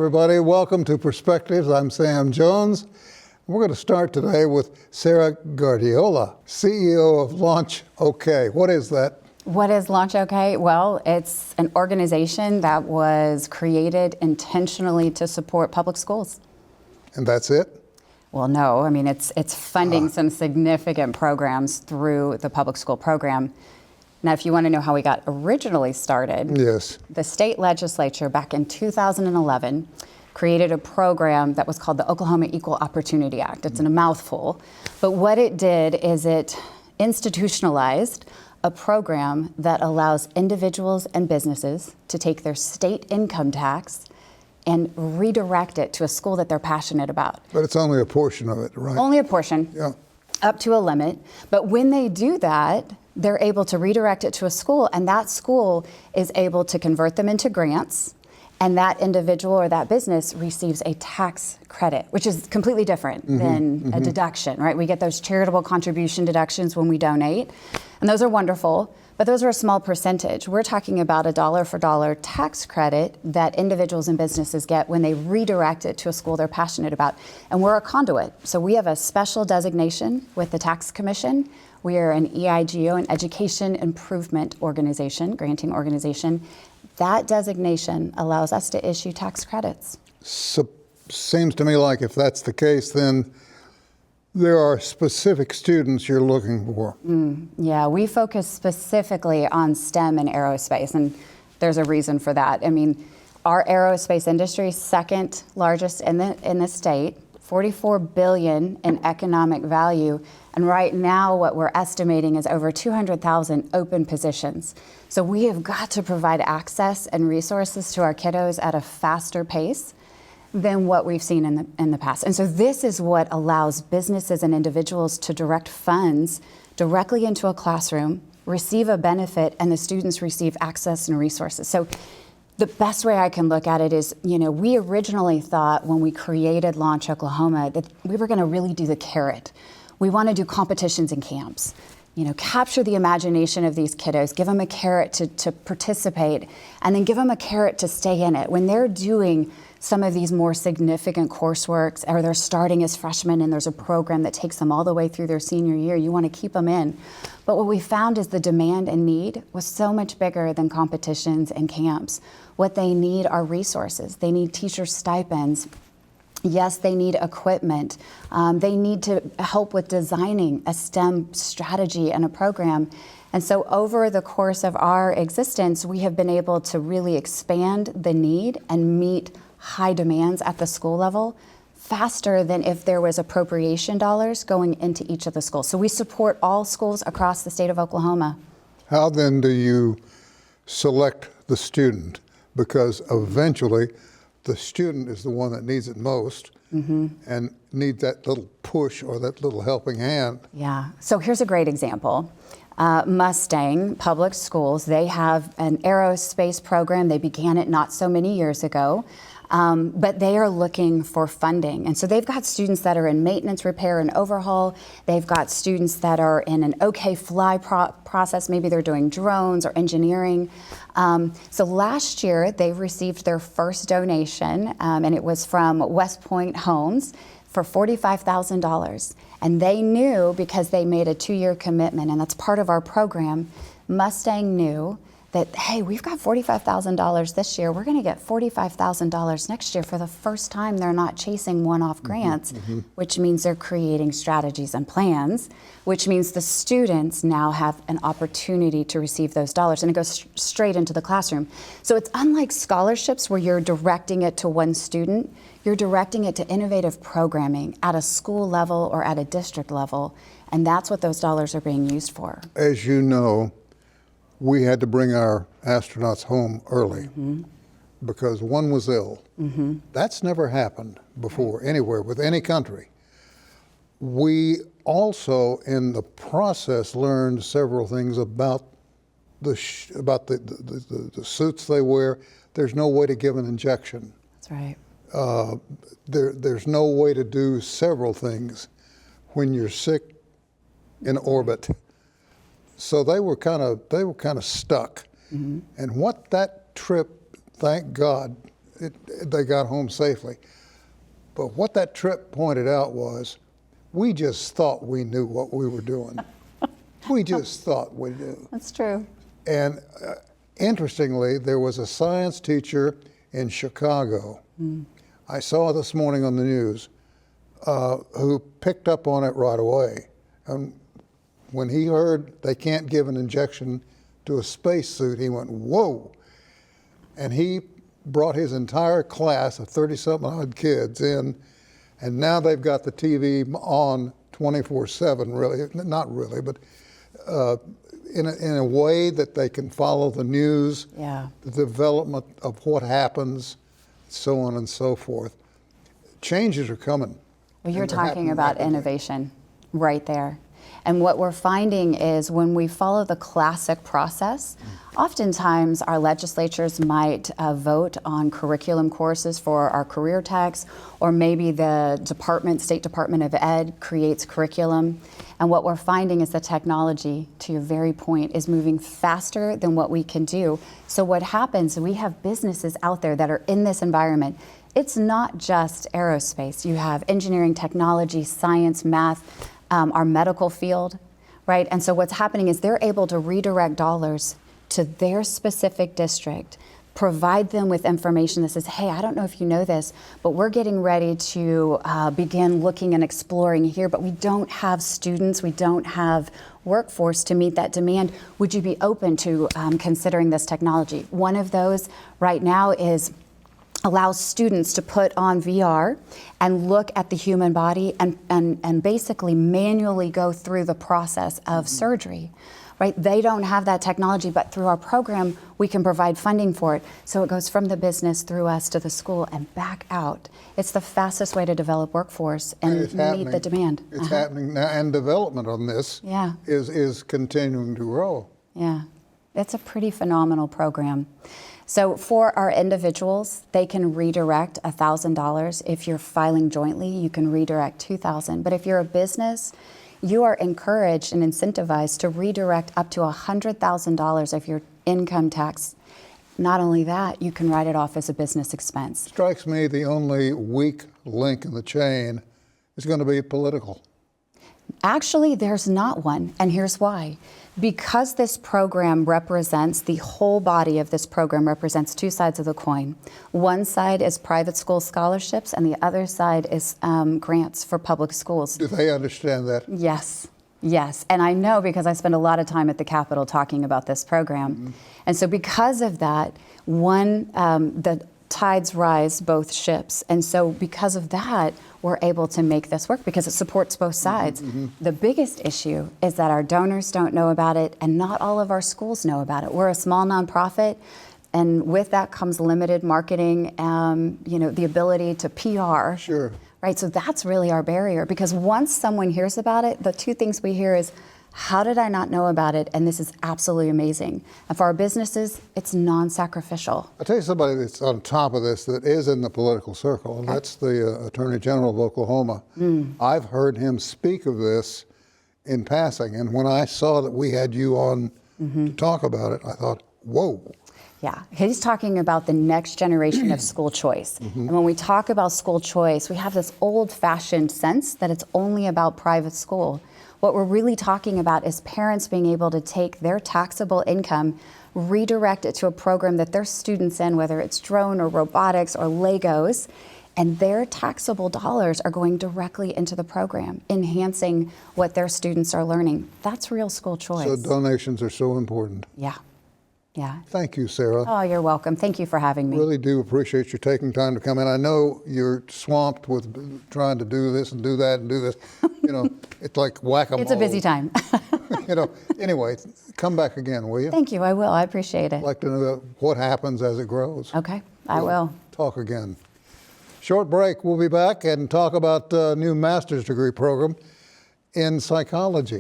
everybody. Welcome to Perspectives. I'm Sam Jones. We're going to start today with Sarah Guardiola, CEO of LaunchOK. What is that? What is LaunchOK? Well, it's an organization that was created intentionally to support public schools. And that's it? Well, no. I mean, it's funding some significant programs through the public school program. Now, if you want to know how we got originally started, yes, the state legislature back in 2011 created a program that was called the Oklahoma Equal Opportunity Act. It's in a mouthful. But what it did is it institutionalized a program that allows individuals and businesses to take their state income tax and redirect it to a school that they're passionate about. But it's only a portion of it, right? Only a portion, yeah, up to a limit. But when they do that, they're able to redirect it to a school, and that school is able to convert them into grants, and that individual or that business receives a tax credit, which is completely different than a deduction, right? We get those charitable contribution deductions when we donate, and those are wonderful, but those are a small percentage. We're talking about a dollar for dollar tax credit that individuals and businesses get when they redirect it to a school they're passionate about. And we're a conduit. So we have a special designation with the Tax Commission. We are an EIGO, an Education Improvement Organization, granting organization. That designation allows us to issue tax credits. So, seems to me like if that's the case, then there are specific students you're looking for. Yeah, we focus specifically on STEM and aerospace, and there's a reason for that. I mean, our aerospace industry is second largest in the state, 44 billion in economic value, and right now what we're estimating is over 200,000 open positions. So we have got to provide access and resources to our kiddos at a faster pace than what we've seen in the past. And so this is what allows businesses and individuals to direct funds directly into a classroom, receive a benefit, and the students receive access and resources. So the best way I can look at it is, we originally thought when we created Launch Oklahoma that we were going to really do the carrot. We want to do competitions and camps, capture the imagination of these kiddos, give them a carrot to participate, and then give them a carrot to stay in it. When they're doing some of these more significant courseworks, or they're starting as freshmen and there's a program that takes them all the way through their senior year, you want to keep them in. But what we found is the demand and need was so much bigger than competitions and camps. What they need are resources. They need teacher stipends. Yes, they need equipment. They need to help with designing a STEM strategy and a program. And so over the course of our existence, we have been able to really expand the need and meet high demands at the school level faster than if there was appropriation dollars going into each of the schools. So we support all schools across the state of Oklahoma. How then do you select the student? Because eventually the student is the one that needs it most and needs that little push or that little helping hand. Yeah, so here's a great example. Mustang Public Schools, they have an aerospace program. They began it not so many years ago, but they are looking for funding. And so they've got students that are in maintenance, repair, and overhaul. They've got students that are in an OK Fly process. Maybe they're doing drones or engineering. So last year, they received their first donation, and it was from West Point Homes for $45,000. And they knew, because they made a 2-year commitment, and that's part of our program, Mustang knew that, hey, we've got $45,000 this year. We're going to get $45,000 next year. For the first time, they're not chasing one-off grants, which means they're creating strategies and plans, which means the students now have an opportunity to receive those dollars, and it goes straight into the classroom. So it's unlike scholarships where you're directing it to one student. You're directing it to innovative programming at a school level or at a district level, and that's what those dollars are being used for. As you know, we had to bring our astronauts home early because one was ill. That's never happened before anywhere with any country. We also, in the process, learned several things about the suits they wear. There's no way to give an injection. That's right. There's no way to do several things when you're sick in orbit. So they were kind of stuck. And what that trip, thank God, they got home safely. But what that trip pointed out was, we just thought we knew what we were doing. We just thought we knew. That's true. And interestingly, there was a science teacher in Chicago, I saw this morning on the news, who picked up on it right away. And when he heard they can't give an injection to a spacesuit, he went, whoa. And he brought his entire class of 30-something odd kids in, and now they've got the TV on 24/7, really, not really, but in a way that they can follow the news, Yeah. the development of what happens, so on and so forth. Changes are coming. Well, you're and they're talking happening about rapidly. innovation right there. And what we're finding is when we follow the classic process, oftentimes our legislatures might vote on curriculum courses for our career techs, or maybe the State Department of Ed creates curriculum. And what we're finding is the technology, to your very point, is moving faster than what we can do. So what happens, we have businesses out there that are in this environment. It's not just aerospace. You have engineering, technology, science, math, our medical field, right? And so what's happening is they're able to redirect dollars to their specific district, provide them with information that says, hey, I don't know if you know this, but we're getting ready to begin looking and exploring here, but we don't have students, we don't have workforce to meet that demand. Would you be open to considering this technology? One of those right now is allows students to put on VR and look at the human body and basically manually go through the process of surgery, right? They don't have that technology, but through our program, we can provide funding for it. So it goes from the business through us to the school and back out. It's the fastest way to develop workforce and it's meet happening. the demand. It's happening now, and development on this Yeah. is continuing to grow. Yeah, it's a pretty phenomenal program. So for our individuals, they can redirect $1,000. If you're filing jointly, you can redirect $2,000. But if you're a business, you are encouraged and incentivized to redirect up to $100,000 of your income tax. Not only that, you can write it off as a business expense. Strikes me the only weak link in the chain is going to be political. Actually, there's not one, and here's why. Because this program represents, the whole body of this program represents two sides of the coin. One side is private school scholarships, and the other side is grants for public schools. Do they understand that? Yes, yes. And I know because I spend a lot of time at the Capitol talking about this program. And so because of that, the tides rise both ships. And so because of that, we're able to make this work because it supports both sides. The biggest issue is that our donors don't know about it, and not all of our schools know about it. We're a small nonprofit, and with that comes limited marketing, the ability to PR. Sure. Right, so that's really our barrier, because once someone hears about it, the two things we hear is, how did I not know about it? And this is absolutely amazing. And for our businesses, it's non-sacrificial. I'll tell you somebody that's on top of this that is in the political circle, and that's the Attorney General of Oklahoma. I've heard him speak of this in passing, and when I saw that we had you on to talk about it, I thought, whoa. Yeah, he's talking about the next generation of school choice. And when we talk about school choice, we have this old-fashioned sense that it's only about private school. What we're really talking about is parents being able to take their taxable income, redirect it to a program that their students in, whether it's drone or robotics or Legos, and their taxable dollars are going directly into the program, enhancing what their students are learning. That's real school choice. So donations are so important. Yeah, yeah. Thank you, Sarah. Oh, you're welcome. Thank you for having me. Really do appreciate you taking time to come in. I know you're swamped with trying to do this and do that and do this. It's like whack-a-mole. It's a busy time. Anyway, come back again, will you? Thank you. I will. I appreciate it. I'd like to know what happens as it grows. Okay, I will. Talk again. Short break. We'll be back and talk about new master's degree program in psychology.